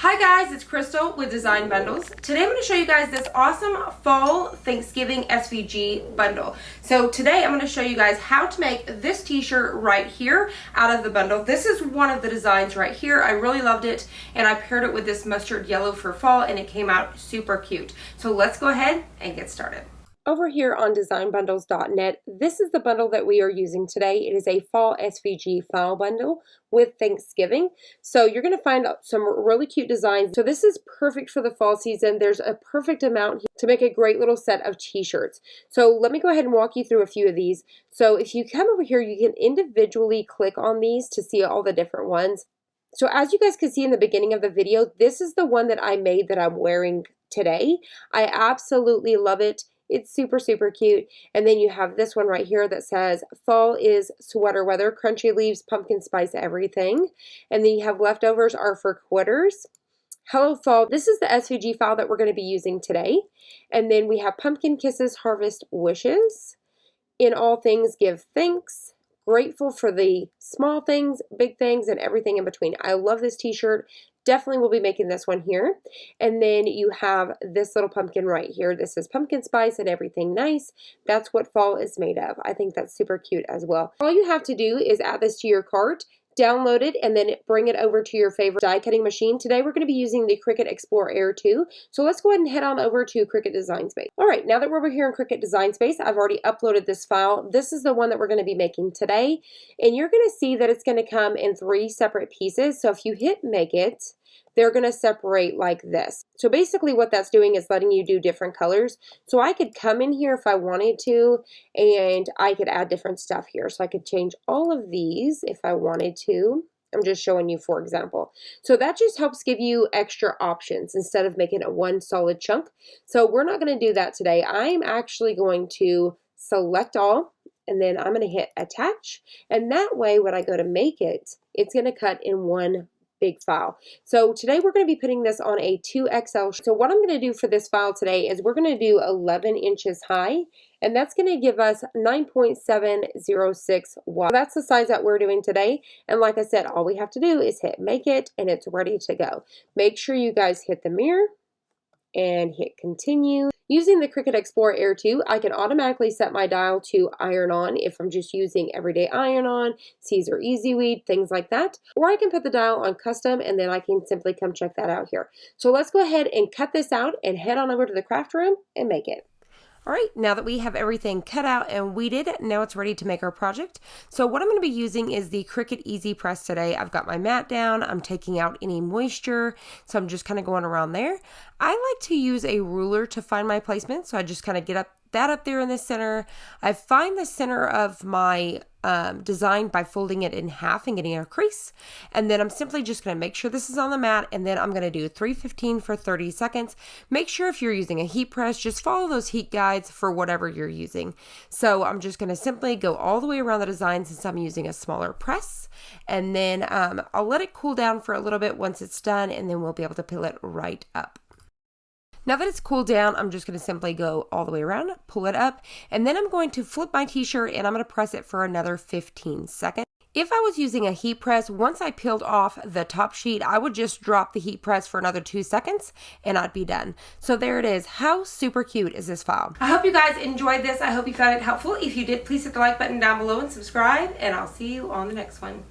Hi guys, it's Crystal with Design Bundles. Today I'm going to show you guys this awesome fall Thanksgiving SVG bundle. So today I'm going to show you guys how to make this t-shirt right here out of the bundle. This is one of the designs right here. I really loved it and I paired it with this mustard yellow for fall and it came out super cute. So let's go ahead and get started. Over here on designbundles.net, this is the bundle that we are using today. It is a fall SVG file bundle with Thanksgiving. So you're going to find some really cute designs. So this is perfect for the fall season. There's a perfect amount to make a great little set of t-shirts. So let me go ahead and walk you through a few of these. So if you come over here, you can individually click on these to see all the different ones. So as you guys can see in the beginning of the video, this is the one that I made that I'm wearing today. I absolutely love it. It's super, super cute. And then you have this one right here that says, fall is sweater weather, crunchy leaves, pumpkin spice, everything. And then you have leftovers are for quitters. Hello fall, this is the SVG file that we're going to be using today. And then we have pumpkin kisses, harvest wishes. In all things, give thanks. Grateful for the small things, big things, and everything in between. I love this t-shirt. Definitely will be making this one here. And then you have this little pumpkin right here. This is pumpkin spice and everything nice. That's what fall is made of. I think that's super cute as well. All you have to do is add this to your cart, download it, and then bring it over to your favorite die cutting machine. Today we're going to be using the Cricut Explore Air 2. So let's go ahead and head on over to Cricut Design Space. All right, now that we're over here in Cricut Design Space, I've already uploaded this file. This is the one that we're going to be making today. And you're going to see that it's going to come in 3 separate pieces. So if you hit make it, they're going to separate like this. So basically what that's doing is letting you do different colors. So I could come in here if I wanted to, and I could add different stuff here. So I could change all of these if I wanted to. I'm just showing you for example. So that just helps give you extra options instead of making it one solid chunk. So we're not going to do that today. I'm actually going to select all, and then I'm going to hit attach. And that way when I go to make it, it's going to cut in one big file. So today we're going to be putting this on a 2XL. So what I'm going to do for this file today is we're going to do 11 inches high, and that's going to give us 9.706 watts. That's the size that we're doing today. And like I said, all we have to do is hit make it and it's ready to go. Make sure you guys hit the mirror and hit continue. Using the Cricut Explore Air 2, I can automatically set my dial to iron on if I'm just using everyday iron on, Caesar Easy Weed, things like that. Or I can put the dial on custom and then I can simply come check that out here. So let's go ahead and cut this out and head on over to the craft room and make it. All right, now that we have everything cut out and weeded, now it's ready to make our project. So what I'm going to be using is the Cricut EasyPress today. I've got my mat down, I'm taking out any moisture, so I'm just kind of going around there. I like to use a ruler to find my placement, so I just kind of get that up there in the center. I find the center of my design by folding it in half and getting a crease. And then I'm simply just going to make sure this is on the mat, and then I'm going to do 315 for 30 seconds. Make sure if you're using a heat press, just follow those heat guides for whatever you're using. So I'm just going to simply go all the way around the design since I'm using a smaller press. And then I'll let it cool down for a little bit once it's done, and then we'll be able to pull it right up. Now that it's cooled down, I'm just going to simply go all the way around, pull it up, and then I'm going to flip my t-shirt and I'm going to press it for another 15 seconds. If I was using a heat press, once I peeled off the top sheet, I would just drop the heat press for another 2 seconds and I'd be done. So there it is. How super cute is this file? I hope you guys enjoyed this. I hope you found it helpful. If you did, please hit the like button down below and subscribe, and I'll see you on the next one.